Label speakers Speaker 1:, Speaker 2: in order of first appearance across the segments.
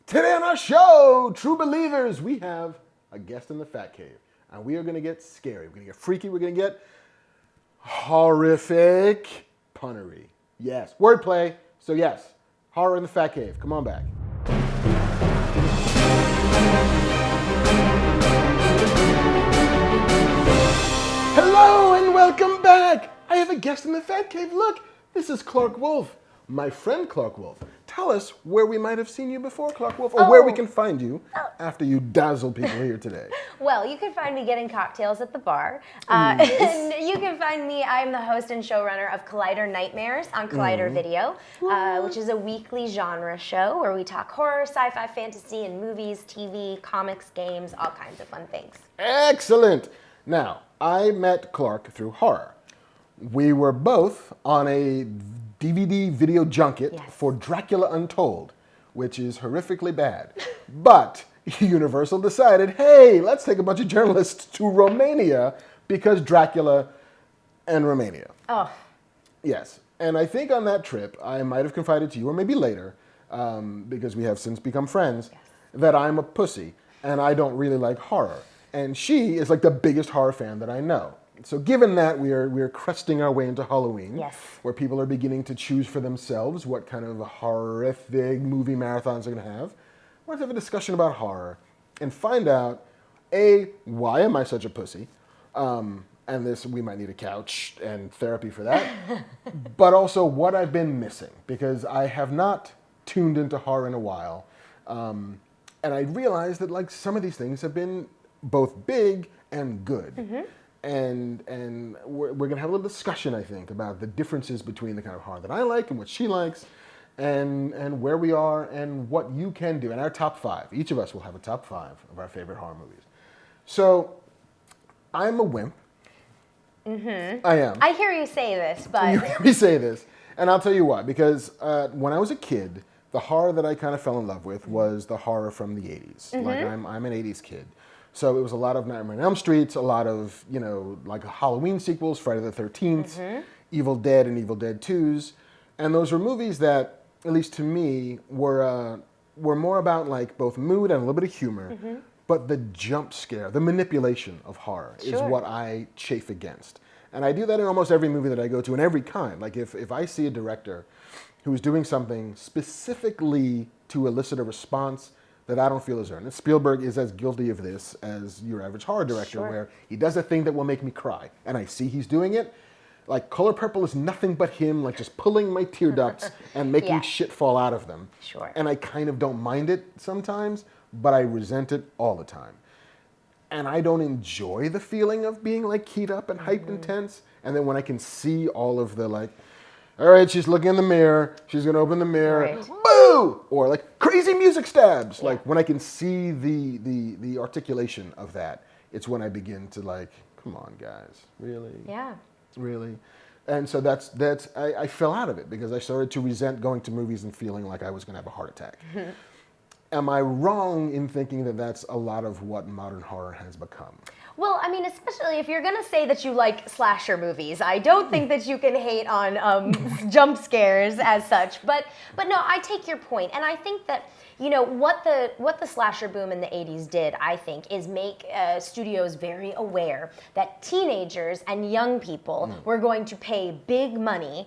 Speaker 1: Today on our show, True Believers, we have a guest in the Fat Cave. And we are going to get scary. We're going to get freaky. We're going to get horrific punnery. Yes, wordplay. So yes, horror in the Fat Cave. Come on back. Hello and welcome back. I have a guest in the Fat Cave. Look, this is Clarke Wolfe, my friend Clarke Wolfe. Tell us where we might have seen you before, Clarke Wolfe, or where we can find you after you dazzle people here today.
Speaker 2: Well, you can find me getting cocktails at the bar. And you can find me, I'm the host and showrunner of Collider Nightmares on Collider Video, which is a weekly genre show where we talk horror, sci-fi, fantasy, and movies, TV, comics, games, all kinds of fun things.
Speaker 1: Excellent. Now, I met Clarke through horror. We were both on a DVD video junket for Dracula Untold, which is horrifically bad. But Universal decided, hey, let's take a bunch of journalists to Romania because Dracula and Romania.
Speaker 2: Oh.
Speaker 1: Yes. And I think on that trip, I might have confided to you, or maybe later, because we have since become friends, that I'm a pussy and I don't really like horror. And she is like the biggest horror fan that I know. So given that we are cresting our way into Halloween, where people are beginning to choose for themselves what kind of horrific movie marathons they're going to have, I want to have a discussion about horror and find out, A, why am I such a pussy? And this, we might need a couch and therapy for that. But also what I've been missing, because I have not tuned into horror in a while. And I realized that like some of these things have been both big and good. And we're going to have a little discussion, I think, about the differences between the kind of horror that I like and what she likes, and where we are and what you can do. And our top 5. Each of us will have a top 5 of our favorite horror movies. So, I'm a wimp. I am.
Speaker 2: I hear you say this, but...
Speaker 1: You hear me say this. And I'll tell you why. Because when I was a kid, the horror that I kind of fell in love with was the horror from the 80s. Like, I'm an 80s kid. So it was a lot of Nightmare on Elm Street, a lot of, you know, like Halloween sequels, Friday the 13th, Evil Dead and Evil Dead 2s. And those were movies that, at least to me, were more about like both mood and a little bit of humor. But the jump scare, the manipulation of horror is what I chafe against. And I do that in almost every movie that I go to, in every kind. Like if I see a director who is doing something specifically to elicit a response that I don't feel is earned. And Spielberg is as guilty of this as your average horror director, where he does a thing that will make me cry. And I see he's doing it. Like, Color Purple is nothing but him, like, just pulling my tear ducts and making shit fall out of them. And I kind of don't mind it sometimes, but I resent it all the time. And I don't enjoy the feeling of being, like, keyed up and hyped and tense. And then when I can see all of the, like, all right, she's looking in the mirror. She's going to open the mirror. Boo! Or like crazy music stabs. Like when I can see the articulation of that, it's when I begin to like, come on, guys. Really?
Speaker 2: Yeah.
Speaker 1: Really? And so I fell out of it because I started to resent going to movies and feeling like I was going to have a heart attack. Am I wrong in thinking that that's a lot of what modern horror has become?
Speaker 2: Well, I mean, especially if you're going to say that you like slasher movies, I don't think that you can hate on jump scares as such. But no, I take your point. And I think that, you know, what the slasher boom in the 80s did, I think, is make studios very aware that teenagers and young people were going to pay big money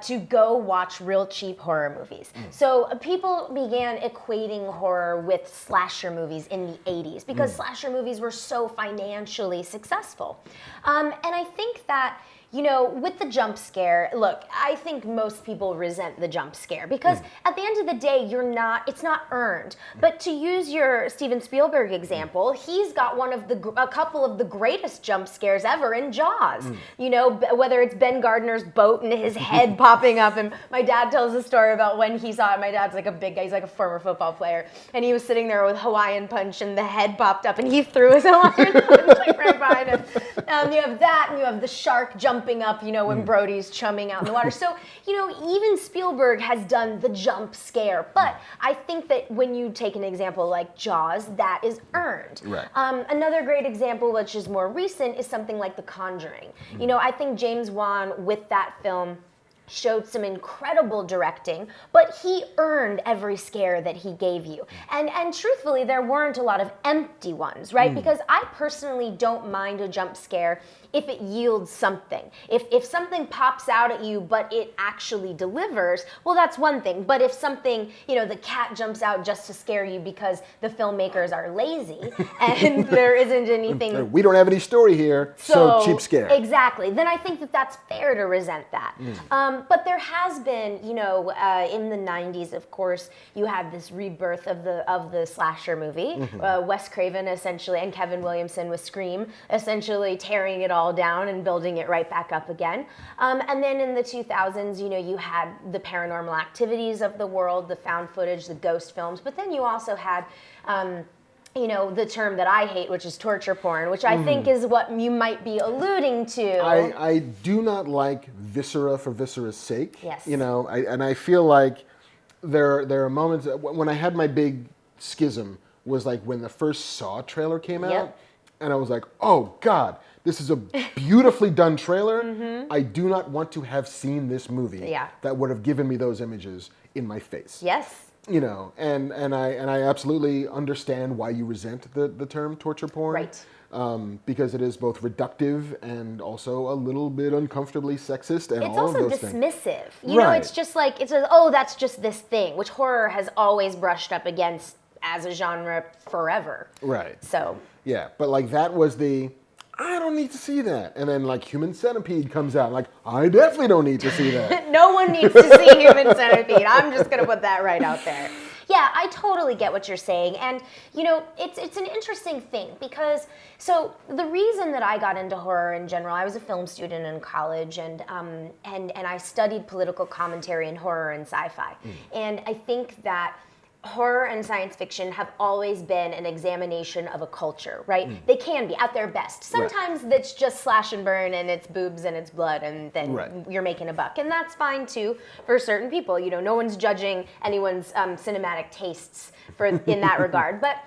Speaker 2: to go watch real cheap horror movies. So people began equating horror with slasher movies in the 80s because slasher movies were so financially successful. And I think that, you know, with the jump scare, look, I think most people resent the jump scare because at the end of the day, it's not earned. But to use your Steven Spielberg example, he's got a couple of the greatest jump scares ever in Jaws. You know, whether it's Ben Gardner's boat and his head popping up. And my dad tells a story about when he saw it. My dad's like a big guy. He's like a former football player. And he was sitting there with Hawaiian Punch and the head popped up and he threw his Hawaiian Punch like right behind him. You have that and you have the shark jumping up, you know, when Brody's chumming out in the water. So, you know, even Spielberg has done the jump scare. But I think that when you take an example like Jaws, that is earned. Another great example, which is more recent, is something like The Conjuring. You know, I think James Wan, with that film, showed some incredible directing, but he earned every scare that he gave you. And truthfully, there weren't a lot of empty ones, right? Because I personally don't mind a jump scare if it yields something. If something pops out at you, but it actually delivers, well, that's one thing. But if something, the cat jumps out just to scare you because the filmmakers are lazy and there isn't anything.
Speaker 1: We don't have any story here, so cheap scare.
Speaker 2: Exactly. Then I think that that's fair to resent that. But there has been, in the 90s, of course, you had this rebirth of the slasher movie. Wes Craven essentially, and Kevin Williamson with Scream, essentially tearing it all down and building it right back up again. And then in the 2000s, you had the Paranormal Activities of the world, the found footage, the ghost films, but then you also had the term that I hate, which is torture porn, which I think is what you might be alluding to.
Speaker 1: I do not like viscera for viscera's sake.
Speaker 2: Yes.
Speaker 1: And I feel like there are moments when I had my big schism was like when the first Saw trailer came out, and I was like, oh God, this is a beautifully done trailer. I do not want to have seen this movie that would have given me those images in my face.
Speaker 2: Yes.
Speaker 1: And I absolutely understand why you resent the term torture porn.
Speaker 2: Right.
Speaker 1: Because it is both reductive and also a little bit uncomfortably sexist and
Speaker 2: it's
Speaker 1: all of those
Speaker 2: also dismissive.
Speaker 1: things.
Speaker 2: You know, it's just like, that's just this thing, which horror has always brushed up against as a genre forever.
Speaker 1: Right.
Speaker 2: So.
Speaker 1: Yeah, but like that was I don't need to see that. And then like Human Centipede comes out, like, I definitely don't need to see that.
Speaker 2: No one needs to see Human Centipede. I'm just going to put that right out there. Yeah, I totally get what you're saying. And, it's an interesting thing because, so the reason that I got into horror in general, I was a film student in college and I studied political commentary and horror and sci-fi. And I think that horror and science fiction have always been an examination of a culture, right? They can be at their best. Sometimes it's just slash and burn and it's boobs and it's blood and then you're making a buck. And that's fine too for certain people. No one's judging anyone's cinematic tastes in that regard. But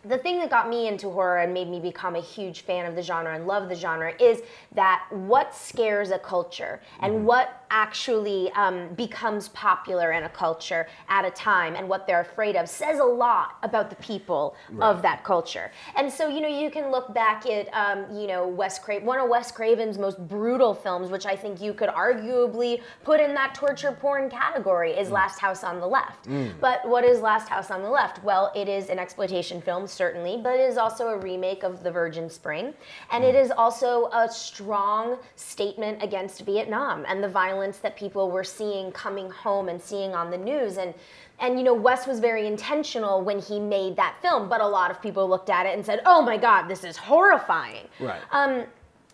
Speaker 2: the thing that got me into horror and made me become a huge fan of the genre and love the genre is that what scares a culture and what actually becomes popular in a culture at a time and what they're afraid of says a lot about the people of that culture. And so, you can look back at, one of Wes Craven's most brutal films, which I think you could arguably put in that torture porn category, is Last House on the Left. But what is Last House on the Left? Well, it is an exploitation film, certainly, but it is also a remake of The Virgin Spring. And it is also a strong statement against Vietnam and the violence that people were seeing coming home and seeing on the news. And Wes was very intentional when he made that film, but a lot of people looked at it and said, oh my God, this is horrifying.
Speaker 1: Right.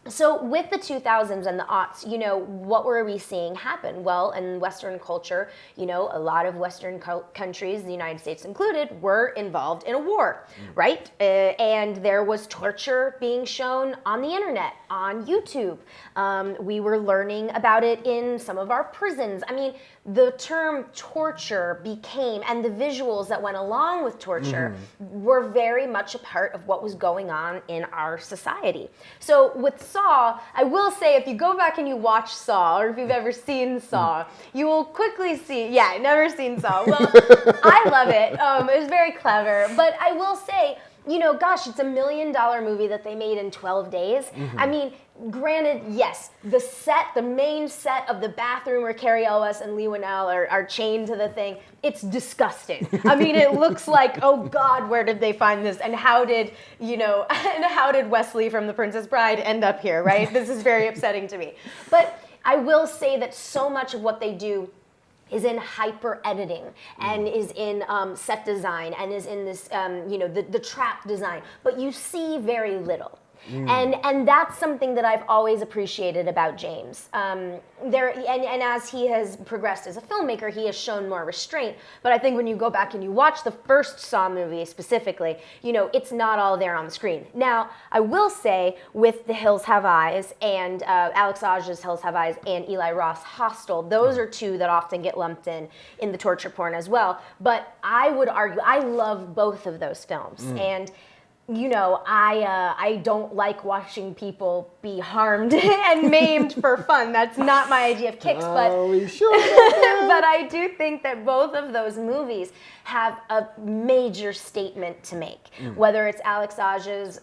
Speaker 2: So with the 2000s and the aughts, what were we seeing happen? Well, in Western culture, a lot of Western countries, the United States included, were involved in a war, right? And there was torture being shown on the internet, on YouTube. We were learning about it in some of our prisons. I mean, the term torture became, and the visuals that went along with torture were very much a part of what was going on in our society. So with Saw, I will say, if you go back and you watch Saw, or if you've ever seen Saw, you will quickly see, never seen Saw. Well, I love it. It was very clever. But I will say, gosh, it's $1 million movie that they made in 12 days. I mean, granted, yes, the main set of the bathroom where Carrie Elwes and Lee Winnell are chained to the thing, it's disgusting. I mean, it looks like, oh God, where did they find this? And how did Wesley from The Princess Bride end up here, right? This is very upsetting to me. But I will say that so much of what they do is in hyper editing and is in set design and is in this, the trap design, but you see very little. And that's something that I've always appreciated about James. And as he has progressed as a filmmaker, he has shown more restraint. But I think when you go back and you watch the first Saw movie specifically, it's not all there on the screen. Now, I will say with The Hills Have Eyes and Alex Aj's Hills Have Eyes and Eli Roth's Hostel, those are two that often get lumped in the torture porn as well. But I would argue, I love both of those films. And I don't like watching people be harmed and maimed for fun. That's not my idea of kicks, but
Speaker 1: we sure about that?
Speaker 2: but I do think that both of those movies have a major statement to make. Whether it's Alex Aja's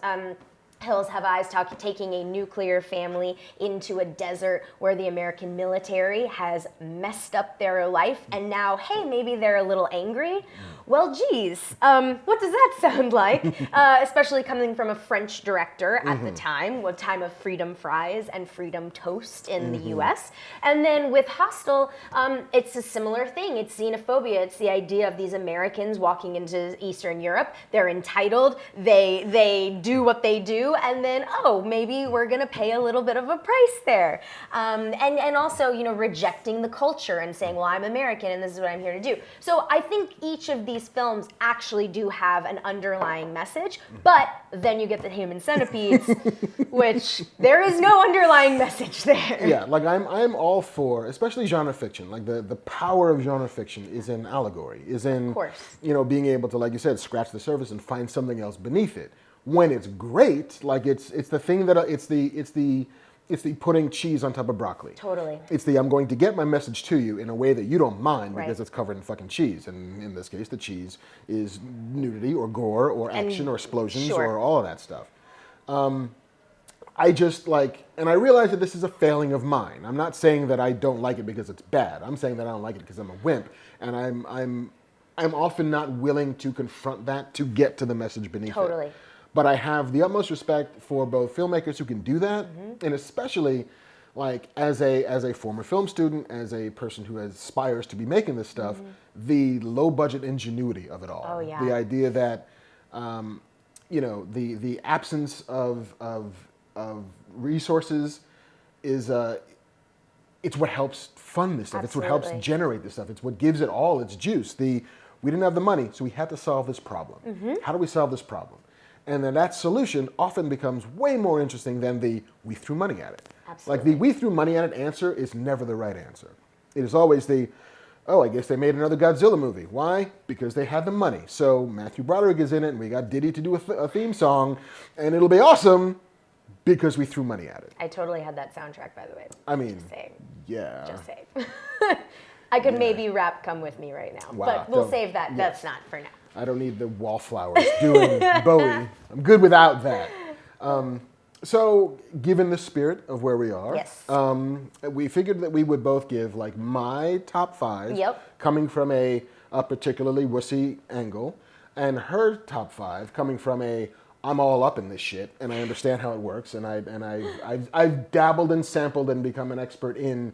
Speaker 2: Hills Have Eyes taking a nuclear family into a desert where the American military has messed up their life, and now, hey, maybe they're a little angry. Well, geez, what does that sound like? Especially coming from a French director at the time of freedom fries and freedom toast in the U.S. And then with Hostel, it's a similar thing. It's xenophobia. It's the idea of these Americans walking into Eastern Europe. They're entitled. They do what they do, and then, maybe we're going to pay a little bit of a price there. And also, rejecting the culture and saying, well, I'm American and this is what I'm here to do. So I think each of these films actually do have an underlying message, but then you get the human centipedes, which there is no underlying message there.
Speaker 1: Yeah, like I'm all for, especially genre fiction. Like the power of genre fiction is in allegory, is in,
Speaker 2: of course,
Speaker 1: being able to, like you said, scratch the surface and find something else beneath it. When it's great, like it's the thing that it's the putting cheese on top of broccoli.
Speaker 2: Totally.
Speaker 1: It's the I'm going to get my message to you in a way that you don't mind because
Speaker 2: Right.
Speaker 1: it's covered in fucking cheese. And in this case, the cheese is nudity or gore or action or explosions
Speaker 2: sure.
Speaker 1: or all of that stuff. I just and I realize that this is a failing of mine. I'm not saying that I don't like it because it's bad. I'm saying that I don't like it because I'm a wimp, and I'm often not willing to confront that to get to the message beneath it.
Speaker 2: Totally.
Speaker 1: But I have the utmost respect for both filmmakers who can do that, and especially as a former film student, as a person who aspires to be making this stuff, the low budget ingenuity of it all.
Speaker 2: Oh, yeah.
Speaker 1: The idea that the absence of resources is it's what helps fund this stuff.
Speaker 2: Absolutely.
Speaker 1: It's what helps generate this stuff. It's what gives it all its juice. We didn't have the money, so we had to solve this problem. How do we solve this problem? And then that solution often becomes way more interesting than the we threw money at it.
Speaker 2: Absolutely.
Speaker 1: Like the we threw money at it answer is never the right answer. It is always the, I guess they made another Godzilla movie. Why? Because they had the money. So Matthew Broderick is in it, and we got Diddy to do a theme song, and it'll be awesome because we threw money at it.
Speaker 2: I totally had that soundtrack, by the way.
Speaker 1: I mean,
Speaker 2: Just saying.
Speaker 1: yeah.
Speaker 2: Just saying. I could maybe rap Come With Me right now,
Speaker 1: Wow,
Speaker 2: but we'll
Speaker 1: don't-
Speaker 2: save that.
Speaker 1: yes.
Speaker 2: That's not for now.
Speaker 1: I don't need the wallflowers doing Bowie. I'm good without that. So, given the spirit of where we are,
Speaker 2: Yes.
Speaker 1: We figured that we would both give my top 5,
Speaker 2: Yep.
Speaker 1: coming from a particularly wussy angle, and her top 5 coming from I'm all up in this shit and I understand how it works, and I've dabbled and sampled and become an expert in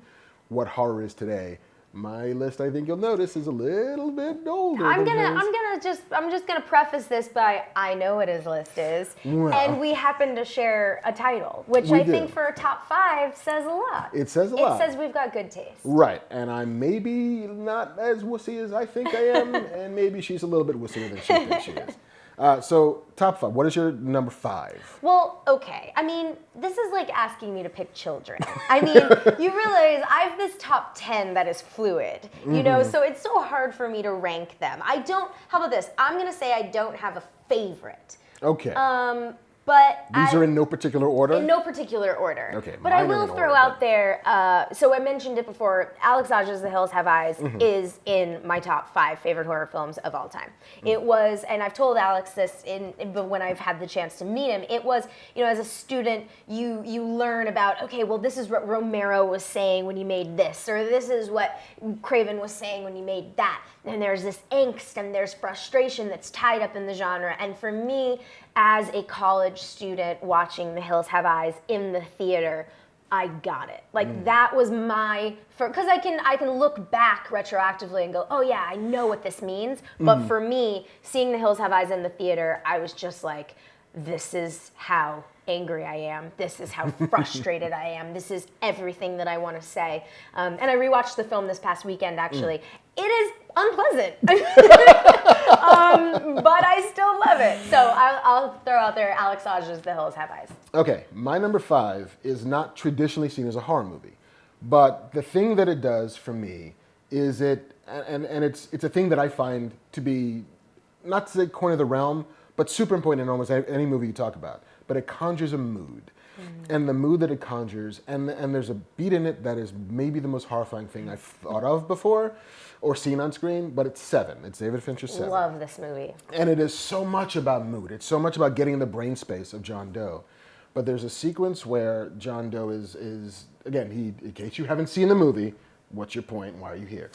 Speaker 1: what horror is today. My list, I think you'll notice, is a little bit older.
Speaker 2: I'm
Speaker 1: than hers.
Speaker 2: just gonna preface this by I know what his list is,
Speaker 1: Well.
Speaker 2: and we happen to share a title, which
Speaker 1: We
Speaker 2: I
Speaker 1: do.
Speaker 2: think for a top 5 says a lot.
Speaker 1: It says a lot.
Speaker 2: It says we've got good taste.
Speaker 1: Right, and I'm maybe not as wussy as I think I am, and maybe she's a little bit wussier than she thinks she is. So, top 5. What is your number 5?
Speaker 2: Well, okay. I mean, this is like asking me to pick children. I mean, you realize I have this top 10 that is fluid, so it's so hard for me to rank them. How about this? I'm going to say I don't have a favorite.
Speaker 1: Okay.
Speaker 2: But
Speaker 1: These are in no particular order?
Speaker 2: In no particular order.
Speaker 1: Okay,
Speaker 2: But I
Speaker 1: mine are
Speaker 2: will
Speaker 1: in
Speaker 2: throw
Speaker 1: order,
Speaker 2: out there, so I mentioned it before, Alex Aja's The Hills Have Eyes is in my top 5 favorite horror films of all time. It was, and I've told Alex this but when I've had the chance to meet him, it was, as a student, you learn about, okay, well, this is what Romero was saying when he made this, or this is what Craven was saying when he made that. And there's this angst and there's frustration that's tied up in the genre. And for me, as a college student watching The Hills Have Eyes in the theater, I got it. That was because I can look back retroactively and go, oh yeah, I know what this means. But for me, seeing The Hills Have Eyes in the theater, I was just like, this is how angry I am. This is how frustrated I am. This is everything that I want to say. And I rewatched the film this past weekend, actually. It is unpleasant. But I still love it. So I'll throw out there Alex Aja's The Hills Have Eyes.
Speaker 1: Okay, my number 5 is not traditionally seen as a horror movie. But the thing that it does for me is it's a thing that I find to be, not to say coin of the realm, but super important in almost any movie you talk about. But it conjures a mood. And the mood that it conjures, and there's a beat in it that is maybe the most horrifying thing I've thought of before or seen on screen, but it's Seven. It's David Fincher's Seven.
Speaker 2: Love this movie.
Speaker 1: And it is so much about mood. It's so much about getting in the brain space of John Doe. But there's a sequence where John Doe is again, in case you haven't seen the movie, what's your point? Why are you here?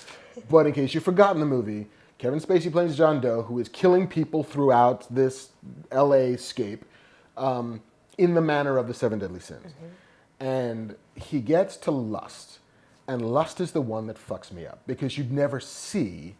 Speaker 1: But in case you've forgotten the movie, Kevin Spacey plays John Doe, who is killing people throughout this LA scape. In the manner of the Seven Deadly Sins. And he gets to lust. And lust is the one that fucks me up because you never see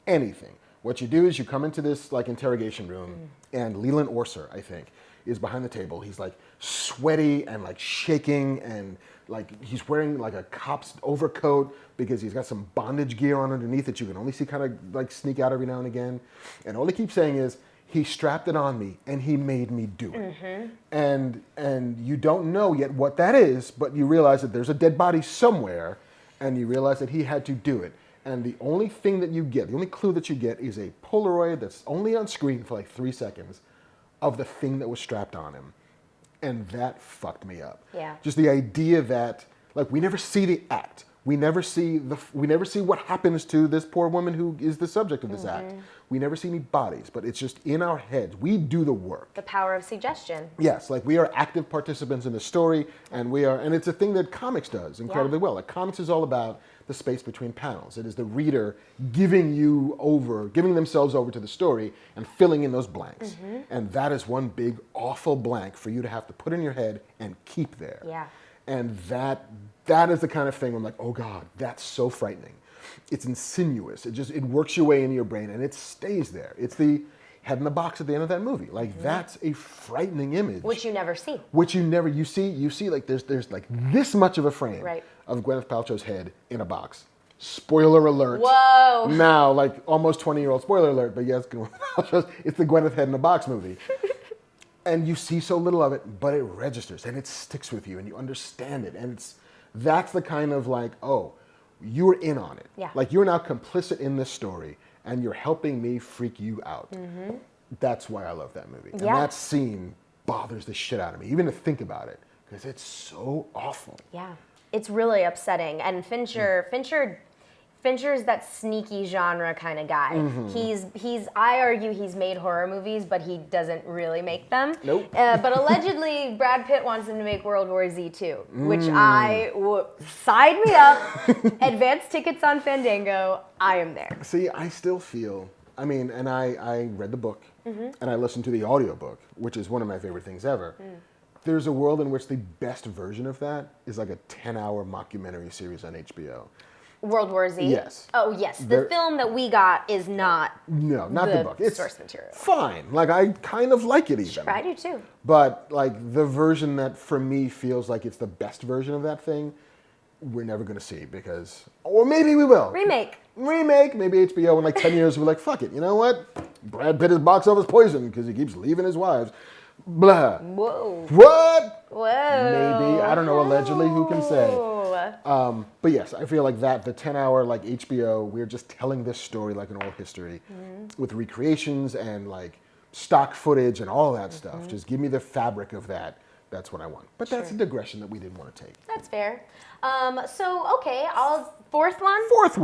Speaker 1: anything. What you do is you come into this like interrogation room and Leland Orser, I think, is behind the table. He's like sweaty and like shaking and like he's wearing like a cop's overcoat because he's got some bondage gear on underneath that you can only see kind of like sneak out every now and again. And all he keeps saying is, he strapped it on me and he made me do it. And you don't know yet what that is, but you realize that there's a dead body somewhere and you realize that he had to do it. And the only thing that you get, the only clue that you get is a Polaroid that's only on screen for like 3 seconds of the thing that was strapped on him. And that fucked me up.
Speaker 2: Yeah.
Speaker 1: Just the idea that, like, we never see the act. We never see what happens to this poor woman who is the subject of this act. We never see any bodies, but it's just in our heads. We do the work.
Speaker 2: The power of suggestion.
Speaker 1: Yes, like we are active participants in the story, and it's a thing that comics does incredibly well. Like comics is all about the space between panels. It is the reader giving themselves over to the story and filling in those blanks. And that is one big awful blank for you to have to put in your head and keep there.
Speaker 2: Yeah.
Speaker 1: And that is the kind of thing where I'm like, oh God, that's so frightening. It's insinuous. It works your way into your brain and it stays there. It's the head in the box at the end of that movie. Like that's a frightening image.
Speaker 2: Which you never see.
Speaker 1: You see like there's like this much of a frame
Speaker 2: Right.
Speaker 1: of Gwyneth Paltrow's head in a box. Spoiler alert.
Speaker 2: Whoa.
Speaker 1: Now, like almost 20-year-old spoiler alert, but yes, it's the Gwyneth head in a box movie. And you see so little of it, but it registers and it sticks with you and you understand it. And that's the kind of like, oh, you're in on it.
Speaker 2: Yeah.
Speaker 1: Like you're now complicit in this story and you're helping me freak you out. That's why I love that movie. And that scene bothers the shit out of me, even to think about it, because it's so awful.
Speaker 2: Yeah. It's really upsetting. And Fincher's that sneaky genre kind of guy. I argue he's made horror movies, but he doesn't really make them.
Speaker 1: Nope.
Speaker 2: But allegedly, Brad Pitt wants him to make World War Z 2, which sign me up, advance tickets on Fandango, I am there.
Speaker 1: See, I still feel, and I read the book, and I listened to the audiobook, which is one of my favorite things ever. There's a world in which the best version of that is like a 10-hour mockumentary series on HBO.
Speaker 2: World War Z?
Speaker 1: Yes.
Speaker 2: Oh, yes. The film that we got is not
Speaker 1: not the book. It's
Speaker 2: source material.
Speaker 1: Fine. Like, I kind of like it even.
Speaker 2: I do too.
Speaker 1: But, like, the version that for me feels like it's the best version of that thing, we're never going to see because, or maybe we will.
Speaker 2: Remake.
Speaker 1: Maybe HBO in like 10 years we're like, fuck it. You know what? Brad Pitt is box office poison because he keeps leaving his wives. Blah.
Speaker 2: Whoa.
Speaker 1: What?
Speaker 2: Whoa.
Speaker 1: Maybe. I don't know. Allegedly, who can say? But yes, I feel like the 10-hour like HBO, we're just telling this story like an oral history with recreations and like stock footage and all that stuff. Just give me the fabric of that. That's what I want. But that's a digression that we didn't want to take.
Speaker 2: That's fair. Okay, fourth one?
Speaker 1: Fourth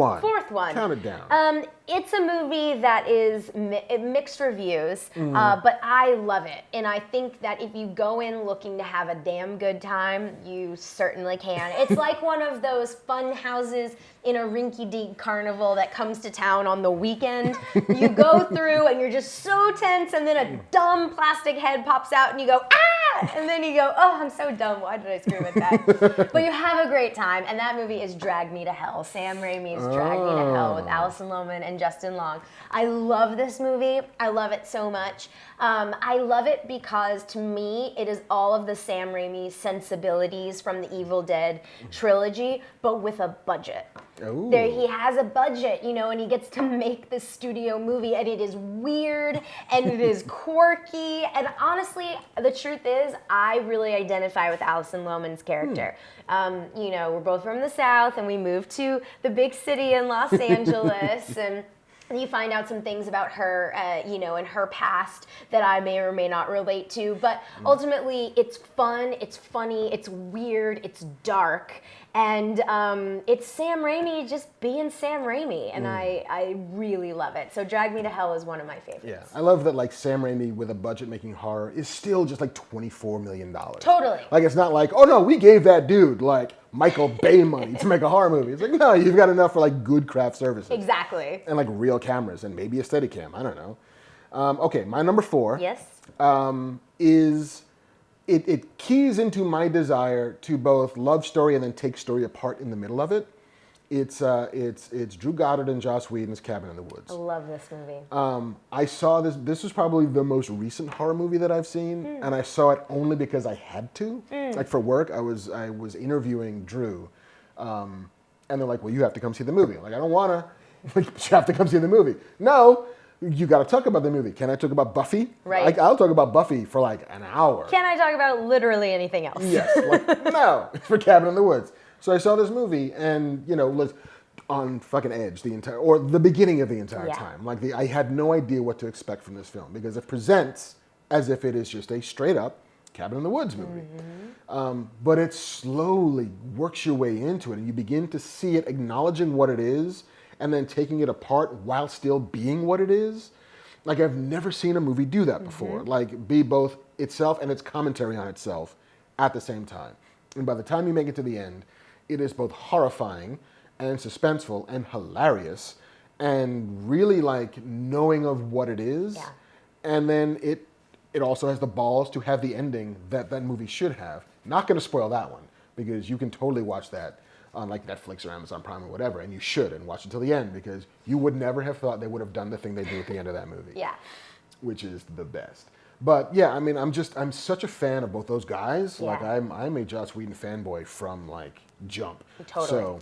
Speaker 1: one. Count it down.
Speaker 2: It's a movie that is mixed reviews, but I love it. And I think that if you go in looking to have a damn good time, you certainly can. It's like one of those fun houses in a rinky-dink carnival that comes to town on the weekend. You go through and you're just so tense, and then a dumb plastic head pops out and you go, ah! And then you go, oh, I'm so dumb. Why did I scream at that? But you have a great time, and that movie is Drag Me to Hell. Sam Raimi's Drag Me to Hell with Alison Lohman and Justin Long. I love this movie. I love it so much. I love it because, to me, it is all of the Sam Raimi sensibilities from the Evil Dead trilogy, but with a budget. He has a budget, and he gets to make this studio movie, and it is weird, and it is quirky, and honestly, the truth is, I really identify with Alison Lohman's character. We're both from the South, and we moved to the big city in Los Angeles, and And you find out some things about her, and her past that I may or may not relate to. But ultimately, it's fun, it's funny, it's weird, it's dark. And it's Sam Raimi just being Sam Raimi. And I really love it. So Drag Me to Hell is one of my favorites.
Speaker 1: Yeah, I love that like Sam Raimi with a budget making horror is still just like $24 million.
Speaker 2: Totally.
Speaker 1: Like it's not like, oh no, we gave that dude like Michael Bay money to make a horror movie. It's like, no, you've got enough for like good craft services.
Speaker 2: Exactly.
Speaker 1: And like real cameras and maybe a Steadicam. I don't know. Okay, my number 4
Speaker 2: Yes.
Speaker 1: is it keys into my desire to both love story and then take story apart in the middle of it. It's Drew Goddard and Joss Whedon's Cabin in the Woods.
Speaker 2: I love this movie.
Speaker 1: I saw this. This was probably the most recent horror movie that I've seen, and I saw it only because I had to. Like for work, I was interviewing Drew, and they're like, "Well, you have to come see the movie." I'm like, I don't wanna. Like, you have to come see the movie. No, you got to talk about the movie. Can I talk about Buffy?
Speaker 2: Right.
Speaker 1: I'll talk about Buffy for like an hour.
Speaker 2: Can I talk about literally anything else?
Speaker 1: Yes. Like, no, it's for Cabin in the Woods. So I saw this movie, and was on fucking edge the beginning of the entire time. Like I had no idea what to expect from this film because it presents as if it is just a straight up Cabin in the Woods movie. But it slowly works your way into it, and you begin to see it acknowledging what it is, and then taking it apart while still being what it is. Like I've never seen a movie do that before. Like be both itself and its commentary on itself at the same time. And by the time you make it to the end, it is both horrifying and suspenseful and hilarious and really like knowing of what it is.
Speaker 2: Yeah.
Speaker 1: And then it also has the balls to have the ending that that movie should have. Not going to spoil that one because you can totally watch that on like Netflix or Amazon Prime or whatever, and you should, and watch until the end because you would never have thought they would have done the thing they do at the end of that movie.
Speaker 2: Yeah.
Speaker 1: Which is the best. But yeah, I mean, I'm such a fan of both those guys.
Speaker 2: Yeah.
Speaker 1: Like I'm a Joss Whedon fanboy from like jump.
Speaker 2: Totally.
Speaker 1: So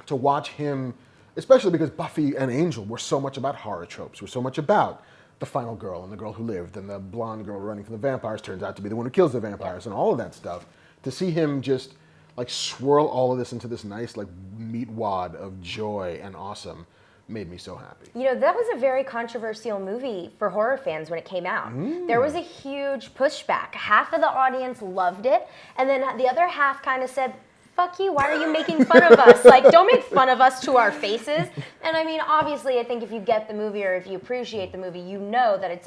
Speaker 1: to watch him, especially because Buffy and Angel were so much about horror tropes, were so much about the final girl and the girl who lived and the blonde girl running from the vampires turns out to be the one who kills the vampires and all of that stuff. To see him just like swirl all of this into this nice like meat wad of joy and awesome made me so happy.
Speaker 2: That was a very controversial movie for horror fans when it came out. There was a huge pushback. Half of the audience loved it, and then the other half kind of said, fuck you, why are you making fun of us? Like, don't make fun of us to our faces. And I mean, obviously, I think if you get the movie or if you appreciate the movie, you know that it's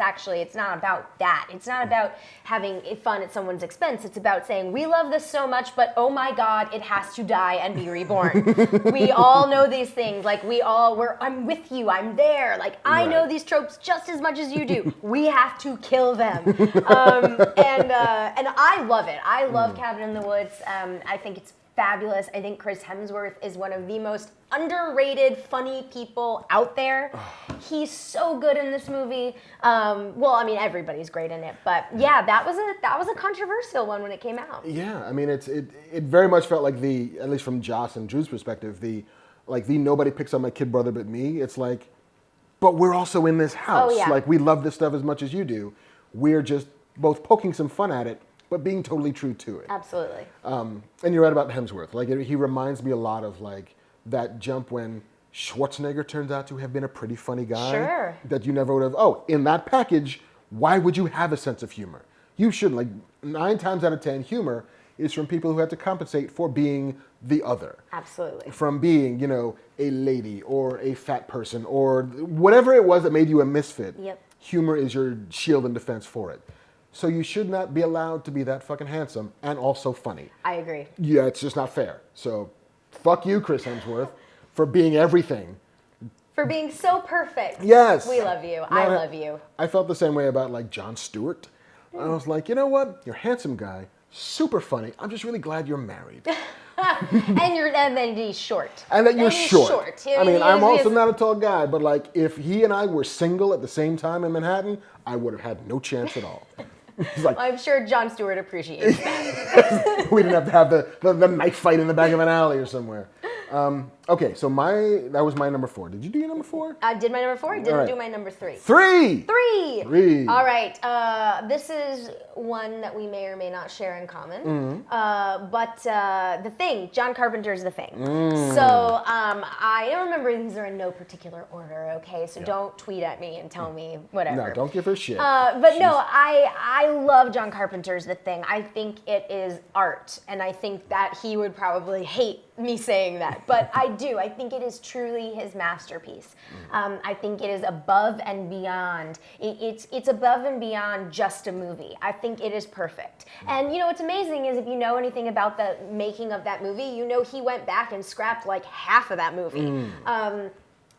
Speaker 2: not about that. It's not about having fun at someone's expense. It's about saying, we love this so much, but oh my God, it has to die and be reborn. We all know these things. Like, I'm with you, I'm there. Like, I know these tropes just as much as you do. We have to kill them. And I love it. I love Cabin in the Woods. I think it's fabulous. I think Chris Hemsworth is one of the most underrated, funny people out there. He's so good in this movie. Well, I mean, everybody's great in it, but yeah, that was a controversial one when it came out.
Speaker 1: Yeah, I mean, it very much felt like at least from Joss and Drew's perspective, the nobody picks up my kid brother but me. It's like, but we're also in this house.
Speaker 2: Oh, yeah.
Speaker 1: Like we love this stuff as much as you do. We're just both poking some fun at it, but being totally true to it.
Speaker 2: Absolutely.
Speaker 1: And you're right about Hemsworth. Like he reminds me a lot of like that jump when Schwarzenegger turns out to have been a pretty funny guy.
Speaker 2: Sure.
Speaker 1: That you never would have. Oh, in that package, why would you have a sense of humor? You shouldn't. Like 9 times out of 10, humor is from people who have to compensate for being the other.
Speaker 2: Absolutely.
Speaker 1: From being, a lady or a fat person or whatever it was that made you a misfit.
Speaker 2: Yep.
Speaker 1: Humor is your shield and defense for it. So you should not be allowed to be that fucking handsome and also funny.
Speaker 2: I agree.
Speaker 1: Yeah, it's just not fair. So fuck you, Chris Hemsworth, for being everything.
Speaker 2: For being so perfect.
Speaker 1: Yes.
Speaker 2: We love you.
Speaker 1: No,
Speaker 2: I love you.
Speaker 1: I felt the same way about like Jon Stewart. I was like, you know what? You're a handsome guy, super funny. I'm just really glad you're married.
Speaker 2: and then he's short.
Speaker 1: And that you're short. I mean, I'm also
Speaker 2: is
Speaker 1: not a tall guy, but like if he and I were single at the same time in Manhattan, I would have had no chance at all. Like,
Speaker 2: I'm sure Jon Stewart appreciates that.
Speaker 1: we didn't have to have the knife fight in the back of an alley or somewhere. Okay, so that was my number 4. Did you do your number 4?
Speaker 2: I did my number 4. I didn't
Speaker 1: All right.
Speaker 2: do my number 3.
Speaker 1: 3!
Speaker 2: 3!
Speaker 1: 3.
Speaker 2: All right. This is one that we may or may not share in common. But The Thing, John Carpenter's The Thing. So I remember these are in no particular order, okay? So don't tweet at me and tell me whatever.
Speaker 1: No, don't give her shit.
Speaker 2: No, I love John Carpenter's The Thing. I think it is art, and I think that he would probably hate me saying that, but I do. I think it is truly his masterpiece. I think it is above and beyond. It's above and beyond just a movie. I think it is perfect. And you know what's amazing is if you know anything about the making of that movie, you know he went back and scrapped like half of that movie.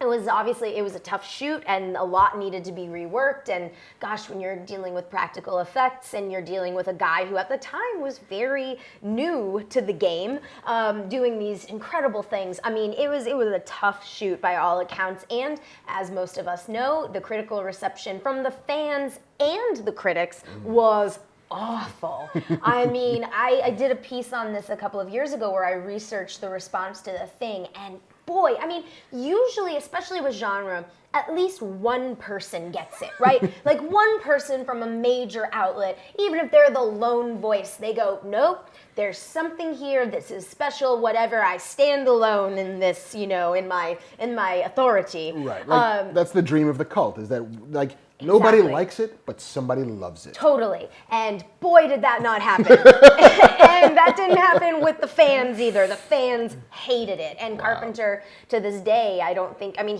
Speaker 2: It was a tough shoot and a lot needed to be reworked. And gosh, when you're dealing with practical effects and you're dealing with a guy who at the time was very new to the game, doing these incredible things. I mean, it was a tough shoot by all accounts. And as most of us know, the critical reception from the fans and the critics was awful. I mean, I did a piece on this a couple of years ago where I researched the response to The Thing, and boy, I mean, usually, especially with genre, at least one person gets it, right? Like one person from a major outlet, even if they're the lone voice, they go, nope, there's something here, this is special, whatever, I stand alone in this, you know, in my authority.
Speaker 1: Right, like, that's the dream of the cult, is that, like, nobody likes it, but somebody loves it.
Speaker 2: Totally. And boy, did that not happen. And that didn't happen with the fans either. The fans hated it. And Carpenter, to this day,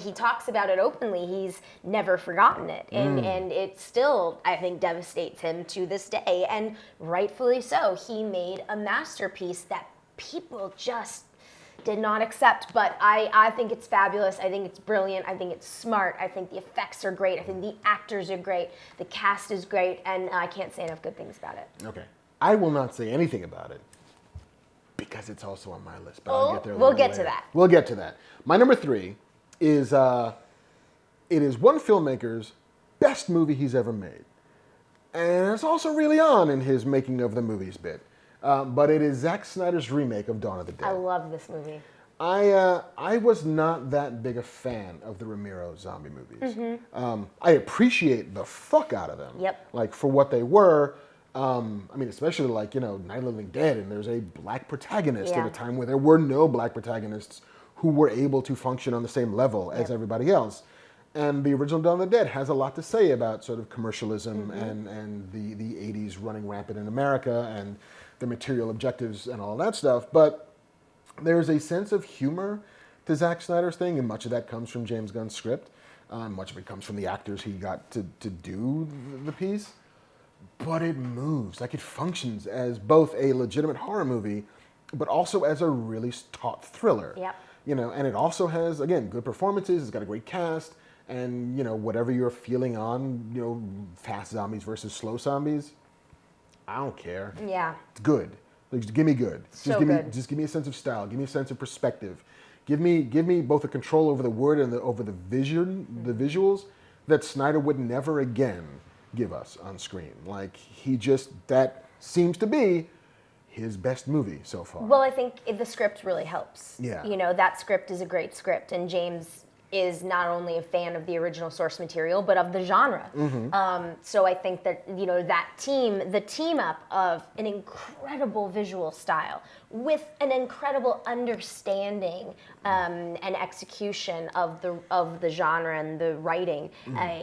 Speaker 2: he talks about it openly. He's never forgotten it. And it still, I think, devastates him to this day. And rightfully so. He made a masterpiece that people just did not accept, but I think it's fabulous. I think it's brilliant. I think it's smart. I think the effects are great. I think the actors are great. The cast is great, and I can't say enough good things about it.
Speaker 1: Okay. I will not say anything about it because it's also on my list, but I'll get there later.
Speaker 2: We'll get to that.
Speaker 1: We'll get to that. My number 3 is, it is one filmmaker's best movie he's ever made. And it's also really on in his making of the movies bit. But it is Zack Snyder's remake of Dawn of the Dead.
Speaker 2: I love this movie.
Speaker 1: I was not that big a fan of the Romero zombie movies. I appreciate the fuck out of them.
Speaker 2: Yep.
Speaker 1: Like, for what they were. I mean, especially like, Night of the Living Dead, and there's a black protagonist at a time where there were no black protagonists who were able to function on the same level as everybody else. And the original Dawn of the Dead has a lot to say about sort of commercialism and the 80s running rampant in America and the material objectives and all that stuff. But there's a sense of humor to Zack Snyder's thing, and much of that comes from James Gunn's script. Much of it comes from the actors he got to do the piece. But it moves. Like, it functions as both a legitimate horror movie, but also as a really taut thriller.
Speaker 2: Yep.
Speaker 1: And it also has, again, good performances. It's got a great cast. And, whatever you're feeling on, fast zombies versus slow zombies, I don't care.
Speaker 2: Yeah.
Speaker 1: It's good. Like, just give me good. Just give me a sense of style. Give me a sense of perspective. Give me both a control over the word and over the vision, the visuals that Snyder would never again give us on screen. Like, that seems to be his best movie so far.
Speaker 2: Well, I think the script really helps.
Speaker 1: Yeah.
Speaker 2: That script is a great script, and James is not only a fan of the original source material, but of the genre. So I think that, the team up of an incredible visual style with an incredible understanding and execution of the genre and the writing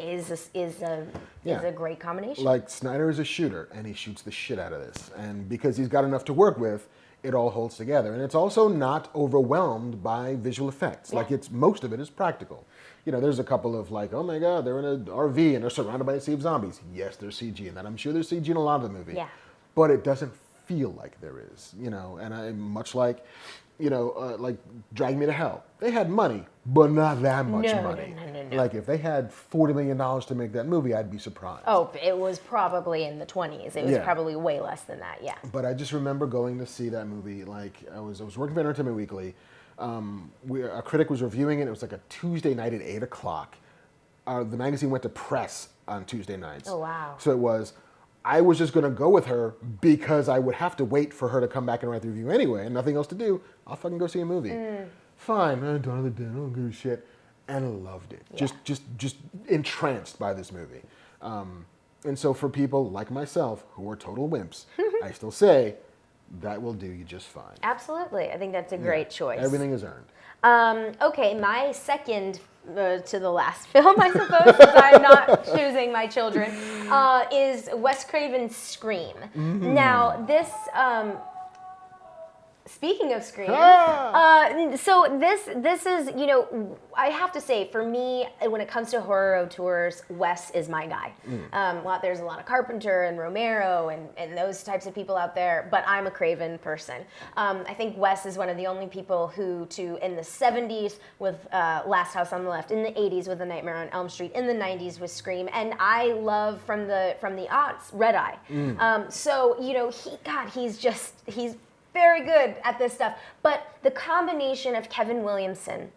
Speaker 2: is a great combination.
Speaker 1: Like, Snyder is a shooter, and he shoots the shit out of this. And because he's got enough to work with, it all holds together. And it's also not overwhelmed by visual effects.
Speaker 2: Yeah.
Speaker 1: Like, most of it is practical. There's a couple of like, oh my God, they're in an RV and they're surrounded by a sea of zombies. Yes, there's CG in that. I'm sure there's CG in a lot of the movie.
Speaker 2: Yeah.
Speaker 1: But it doesn't feel like there is, and I'm much like, like Drag Me to Hell. They had money, but not that much money.
Speaker 2: No.
Speaker 1: Like, if they had $40 million to make that movie, I'd be surprised.
Speaker 2: Oh, it was probably in the 20s. It was probably way less than that, yeah.
Speaker 1: But I just remember going to see that movie, like, I was working for Entertainment Weekly. A critic was reviewing it. It was like a Tuesday night at 8 o'clock. The magazine went to press on Tuesday nights.
Speaker 2: Oh, wow.
Speaker 1: So I was just going to go with her because I would have to wait for her to come back and write the review anyway, and nothing else to do. I'll fucking go see a movie. Fine, Dawn of the Dead, I don't give a shit. And loved it.
Speaker 2: Yeah.
Speaker 1: Just entranced by this movie. And so for people like myself who are total wimps, I still say that will do you just fine.
Speaker 2: Absolutely. I think that's a great choice.
Speaker 1: Everything is earned.
Speaker 2: Okay, my second to the last film, I suppose, since I'm not choosing my children, is Wes Craven Scream. Now, this... Speaking of Scream, so this is, you know, I have to say, for me, when it comes to horror auteurs, Wes is my guy. There's a lot of Carpenter and Romero and those types of people out there, but I'm a Craven person. I think Wes is one of the only people who, in the 70s with Last House on the Left, in the 80s with A Nightmare on Elm Street, in the 90s with Scream, and I love from the aughts, Red Eye. So, you know, he's very good at this stuff. But the combination of Kevin Williamson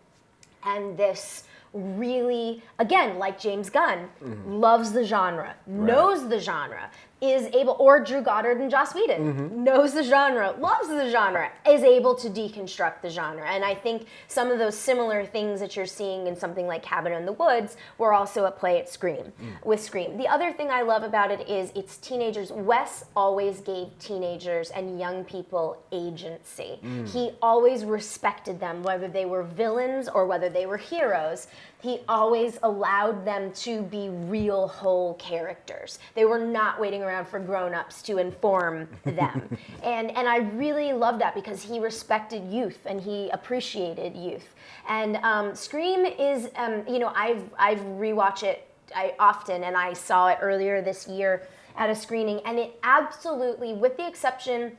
Speaker 2: and this really, again, like James Gunn, loves the genre, knows the genre, is able, or Drew Goddard and Joss Whedon, knows the genre, loves the genre, is able to deconstruct the genre. And I think some of those similar things that you're seeing in something like Cabin in the Woods were also at play at Scream, with Scream. The other thing I love about it is it's teenagers. Wes always gave teenagers and young people agency. He always respected them, whether they were villains or whether they were heroes. He always allowed them to be real, whole characters. They were not waiting around for grown-ups to inform them. And I really love that because he respected youth and he appreciated youth. And Scream is, you know, I've rewatched it often, and I saw it earlier this year at a screening, and it absolutely, with the exception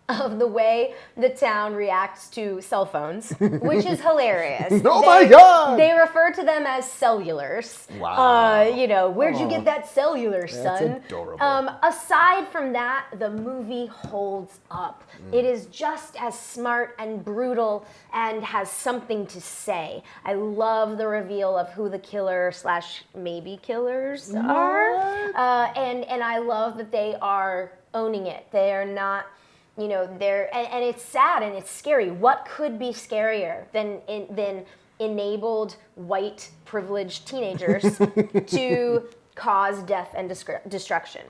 Speaker 2: of the way the town reacts to cell phones, which is hilarious.
Speaker 1: My God!
Speaker 2: They refer to them as cellulars.
Speaker 1: Wow.
Speaker 2: You know, where'd you get that cellular, son?
Speaker 1: That's adorable.
Speaker 2: Aside from that, the movie holds up. It is just as smart and brutal and has something to say. I love the reveal of who the killer / maybe killers are. And I love that they are owning it. They are not... You know, and it's sad and it's scary. What could be scarier than enabled white privileged teenagers to cause death and destruction?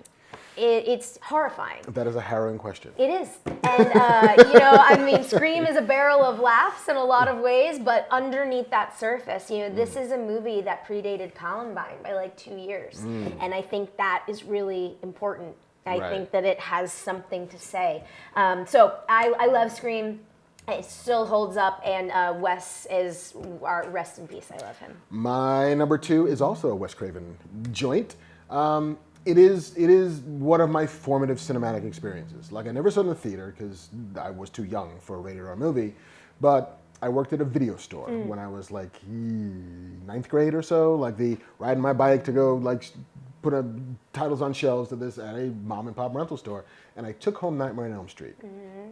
Speaker 2: It's horrifying.
Speaker 1: That is a harrowing question.
Speaker 2: It is. And, you know, I mean, Scream is a barrel of laughs in a lot of ways, but underneath that surface, you know, this is a movie that predated Columbine by like 2 years. And I think that is really important. I think that it has something to say. So I love Scream. It still holds up, and Wes is our rest in peace. I love him.
Speaker 1: My number 2 is also a Wes Craven joint. It is one of my formative cinematic experiences. Like, I never saw it in the theater because I was too young for a rated R movie, but I worked at a video store when I was like 9th grade or so, like riding my bike to go like put titles on shelves at a mom and pop rental store, and I took home Nightmare on Elm Street,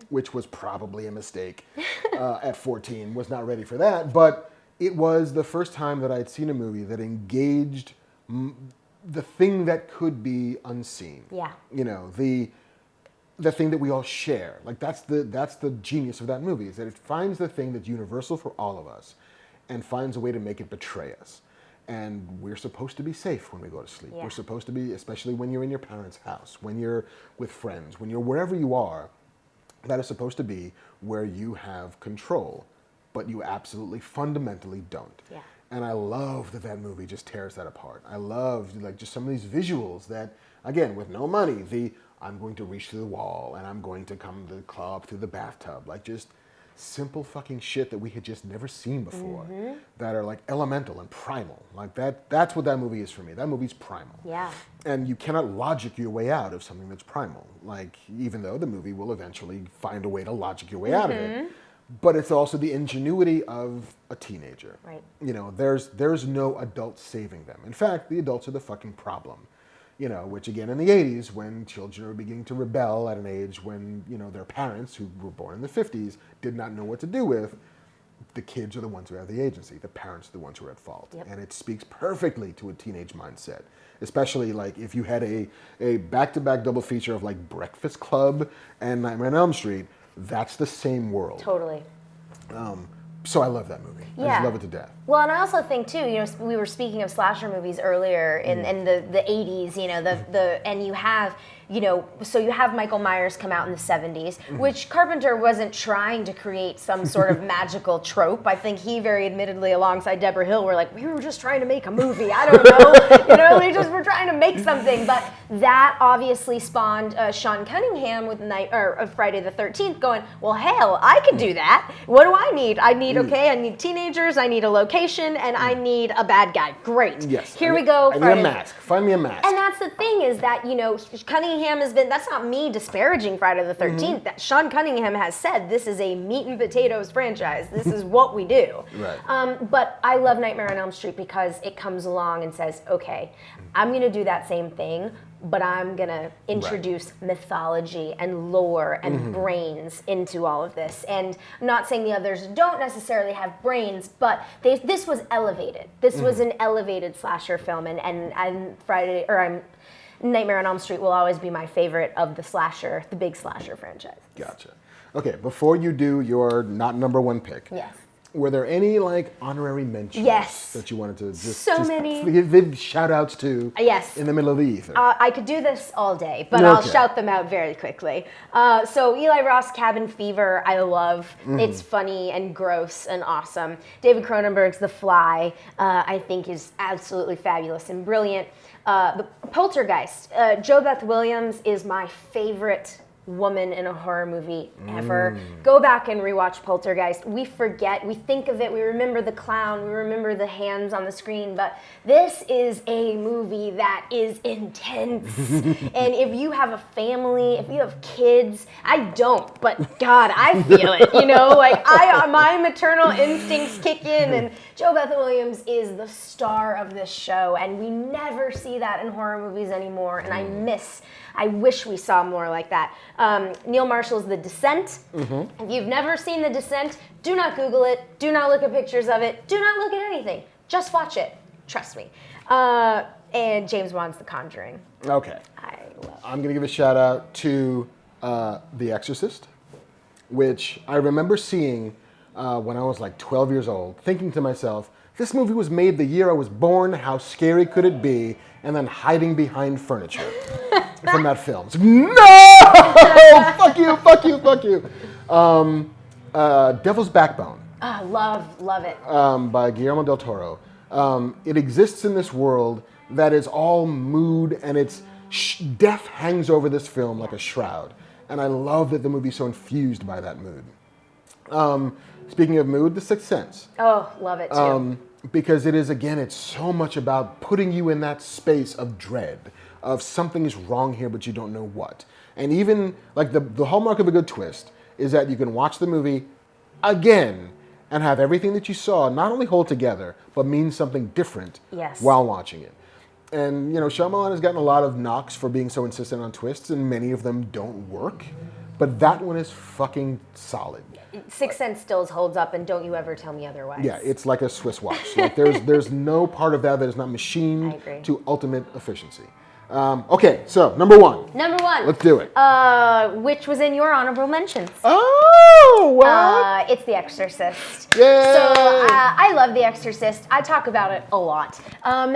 Speaker 1: which was probably a mistake at 14, was not ready for that, but it was the first time that I'd seen a movie that engaged the thing that could be unseen. Yeah. You know, the thing that we all share. Like, that's the genius of that movie, is that it finds the thing that's universal for all of us and finds a way to make it betray us. And we're supposed to be safe when we go to sleep. Yeah. We're supposed to be, especially when you're in your parents' house, when you're with friends, when you're wherever you are, that is supposed to be where you have control, but you absolutely fundamentally don't. Yeah. And I love that movie just tears that apart. I love like just some of these visuals that, again, with no money, I'm going to reach through the wall and I'm going to come to the club through the bathtub, like just simple fucking shit that we had just never seen before, that are like elemental and primal. Like that's what that movie is for me. That movie's primal. Yeah. And you cannot logic your way out of something that's primal. Like, even though the movie will eventually find a way to logic your way out of it. But it's also the ingenuity of a teenager. Right. You know, there's no adult saving them. In fact, the adults are the fucking problem. You know, which again in the 80s, when children are beginning to rebel at an age when, you know, their parents, who were born in the 50s, did not know what to do with, the kids are the ones who have the agency. The parents are the ones who are at fault. Yep. And it speaks perfectly to a teenage mindset. Especially like if you had a back-to-back double feature of like Breakfast Club and Nightmare on Elm Street, that's the same world. Totally. So I love that movie. I
Speaker 2: Yeah.
Speaker 1: just love it to death.
Speaker 2: Well, and I also think too, we were speaking of slasher movies earlier in the 80s, and you have, so you have Michael Myers come out in the 70s, which Carpenter wasn't trying to create some sort of magical trope. I think he very admittedly, alongside Deborah Hill, were like, we were just trying to make a movie. I don't know, we just were trying to make something. But that obviously spawned Sean Cunningham with Friday the 13th going, well, hell, I could do that. What do I need? I need teenagers, I need a location, and I need a bad guy. Great.
Speaker 1: Yes.
Speaker 2: Here we go.
Speaker 1: I need a mask. Find me a mask.
Speaker 2: And that's the thing is that, Cunningham has been, that's not me disparaging Friday the 13th. That Sean Cunningham has said this is a meat and potatoes franchise. This is what we do.
Speaker 1: Right.
Speaker 2: But I love Nightmare on Elm Street because it comes along and says, okay, I'm going to do that same thing, but I'm going to introduce mythology and lore and brains into all of this. And I'm not saying the others don't necessarily have brains, but this was elevated. This was an elevated slasher film, and Nightmare on Elm Street will always be my favorite of the big slasher franchise.
Speaker 1: Gotcha. Okay, before you do your not number one pick,
Speaker 2: Yes.
Speaker 1: were there any honorary mentions that you wanted to just
Speaker 2: many.
Speaker 1: give shout outs to
Speaker 2: Yes.
Speaker 1: in the middle of the ether?
Speaker 2: I could do this all day, but I'll shout them out very quickly. So Eli Roth's Cabin Fever, I love. It's funny and gross and awesome. David Cronenberg's The Fly, I think is absolutely fabulous and brilliant. The Poltergeist, Jo Beth Williams is my favorite woman in a horror movie ever. Go back and rewatch Poltergeist. We forget, we think of it, we remember the clown, we remember the hands on the screen, but this is a movie that is intense. And if you have a family, if you have kids, I don't, but God, I feel it, my maternal instincts kick in, and Jo Beth Williams is the star of this show, and we never see that in horror movies anymore, and I wish we saw more like that. Neil Marshall's The Descent. If you've never seen The Descent, do not Google it. Do not look at pictures of it. Do not look at anything. Just watch it. Trust me. And James Wan's The Conjuring.
Speaker 1: Okay.
Speaker 2: I love.
Speaker 1: I'm going to give a shout out to The Exorcist, which I remember seeing when I was 12 years old, thinking to myself, this movie was made the year I was born, how scary could it be? And then hiding behind furniture from that film. No! Fuck you. Devil's Backbone.
Speaker 2: Love it.
Speaker 1: By Guillermo del Toro. It exists in this world that is all mood, and death hangs over this film like a shroud. And I love that the movie's so infused by that mood. Speaking of mood, The Sixth Sense.
Speaker 2: Oh, love it too.
Speaker 1: Because it is, again, it's so much about putting you in that space of dread, of something is wrong here, but you don't know what. And even, the hallmark of a good twist is that you can watch the movie again and have everything that you saw not only hold together, but mean something different while watching it. And, Shyamalan has gotten a lot of knocks for being so insistent on twists, and many of them don't work. But that one is fucking solid.
Speaker 2: Sixth Sense still holds up, and don't you ever tell me otherwise.
Speaker 1: Yeah, it's like a Swiss watch. There's no part of that is not machined to ultimate efficiency. Okay, so number one. Let's do it.
Speaker 2: Which was in your honorable mentions.
Speaker 1: Oh, what?
Speaker 2: It's The Exorcist.
Speaker 1: Yay!
Speaker 2: So I love The Exorcist. I talk about it a lot. And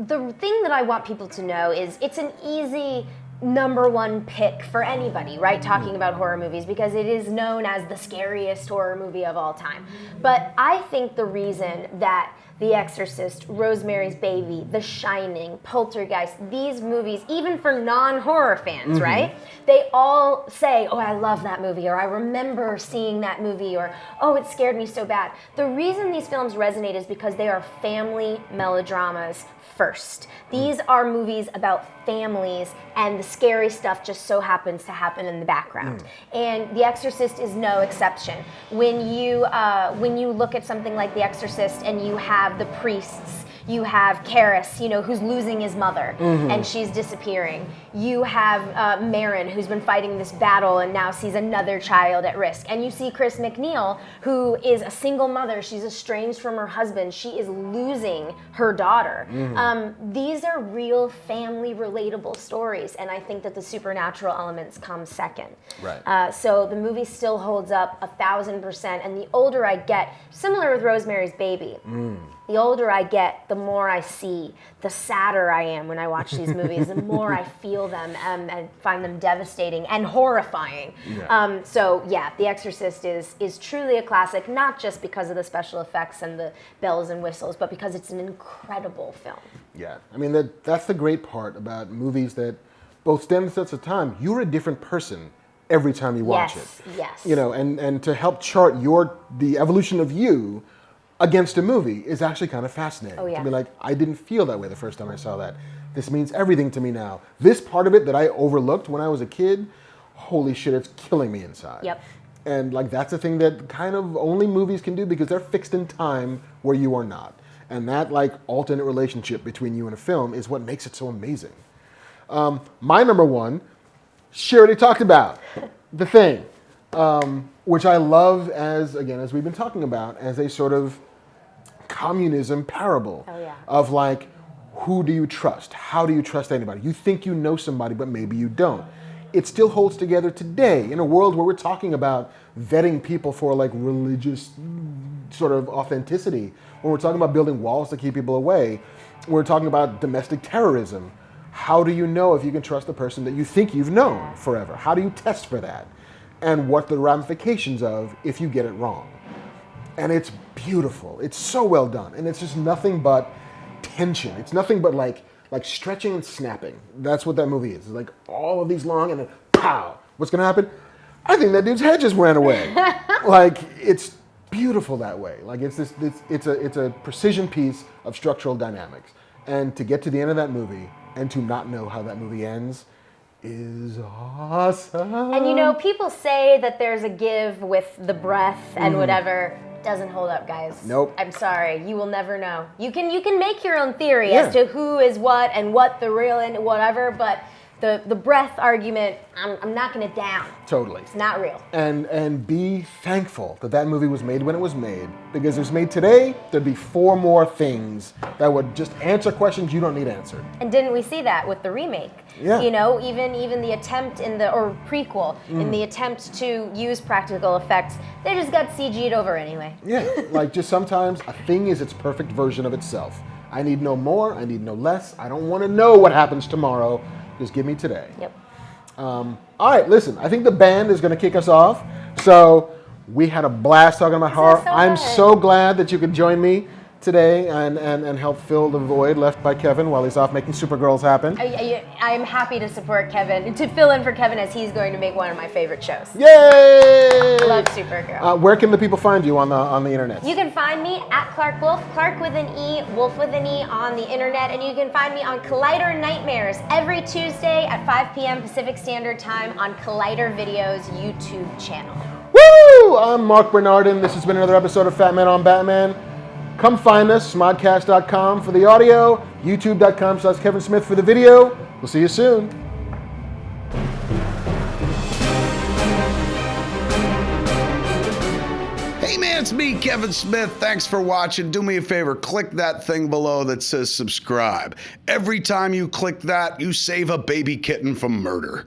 Speaker 2: the thing that I want people to know is it's an easy number one pick for anybody, right? Talking about horror movies, because it is known as the scariest horror movie of all time. But I think the reason that The Exorcist, Rosemary's Baby, The Shining, Poltergeist, these movies, even for non-horror fans, right? They all say, oh, I love that movie, or I remember seeing that movie, or oh, it scared me so bad. The reason these films resonate is because they are family melodramas first. These are movies about families, and the scary stuff just so happens to happen in the background. And The Exorcist is no exception. When you look at something like The Exorcist and you have the priests, You have Karis, who's losing his mother and she's disappearing. You have Marin, who's been fighting this battle and now sees another child at risk. And you see Chris McNeil, who is a single mother. She's estranged from her husband. She is losing her daughter. These are real family relatable stories, and I think that the supernatural elements come second.
Speaker 1: Right.
Speaker 2: So the movie still holds up 1,000%, and the older I get, similar with Rosemary's Baby, the older I get, the more I see, the sadder I am when I watch these movies, the more I feel them and find them devastating and horrifying.
Speaker 1: Yeah.
Speaker 2: So yeah, The Exorcist is truly a classic, not just because of the special effects and the bells and whistles, but because it's an incredible film.
Speaker 1: Yeah, I mean, that's the great part about movies that both stand the test of time. You're a different person every time you watch it.
Speaker 2: Yes.
Speaker 1: And to help chart the evolution of you against a movie is actually kind of fascinating.
Speaker 2: Oh, yeah.
Speaker 1: To be like, I didn't feel that way the first time I saw that. This means everything to me now. This part of it that I overlooked when I was a kid, holy shit, it's killing me inside.
Speaker 2: Yep.
Speaker 1: And like that's the thing that kind of only movies can do because they're fixed in time where you are not. And that like alternate relationship between you and a film is what makes it so amazing. My number one, she already talked about, The Thing, which I love as we've been talking about, as a sort of communism parable of like, who do you trust? How do you trust anybody? You think you know somebody, but maybe you don't. It still holds together today in a world where we're talking about vetting people for like religious sort of authenticity. When we're talking about building walls to keep people away, we're talking about domestic terrorism. How do you know if you can trust the person that you think you've known forever? How do you test for that? And what the ramifications of if you get it wrong. And it's beautiful. It's so well done. And it's just nothing but tension. It's nothing but like stretching and snapping. That's what that movie is. It's like all of these long and then pow. What's going to happen? I think that dude's head just ran away. Like it's beautiful that way. Like it's a precision piece of structural dynamics. And to get to the end of that movie and to not know how that movie ends is awesome.
Speaker 2: And people say that there's a give with the breath and whatever. Doesn't hold up, guys.
Speaker 1: Nope.
Speaker 2: I'm sorry. You will never know. You can make your own theory as to who is what and what the real and whatever, but the breath argument, I'm knocking it down.
Speaker 1: Totally.
Speaker 2: It's not real.
Speaker 1: And be thankful that movie was made when it was made, because if it was made today, there'd be 4 more things that would just answer questions you don't need answered.
Speaker 2: And didn't we see that with the remake?
Speaker 1: Yeah.
Speaker 2: Even the attempt or prequel, in the attempt to use practical effects, they just got CG'd over anyway.
Speaker 1: Yeah, like just sometimes a thing is its perfect version of itself. I need no more, I need no less. I don't want to know what happens tomorrow. Just give me today.
Speaker 2: Yep.
Speaker 1: All right, listen, I think the band is going to kick us off. So we had a blast talking about horror. I'm so glad that you could join me today and help fill the void left by Kevin while he's off making Supergirls happen.
Speaker 2: I'm happy to support Kevin, to fill in for Kevin as he's going to make one of my favorite shows.
Speaker 1: Yay!
Speaker 2: Love Supergirl.
Speaker 1: Where can the people find you on the internet?
Speaker 2: You can find me at Clarke Wolfe, Clarke with an E, Wolf with an E on the internet, and you can find me on Collider Nightmares every Tuesday at 5 p.m. Pacific Standard Time on Collider Video's YouTube channel.
Speaker 1: Woo! I'm Marc Bernardin. This has been another episode of Fat Man on Batman. Come find us, smodcast.com for the audio, youtube.com/Kevin Smith for the video. We'll see you soon.
Speaker 3: Hey man, it's me, Kevin Smith. Thanks for watching. Do me a favor, click that thing below that says subscribe. Every time you click that, you save a baby kitten from murder.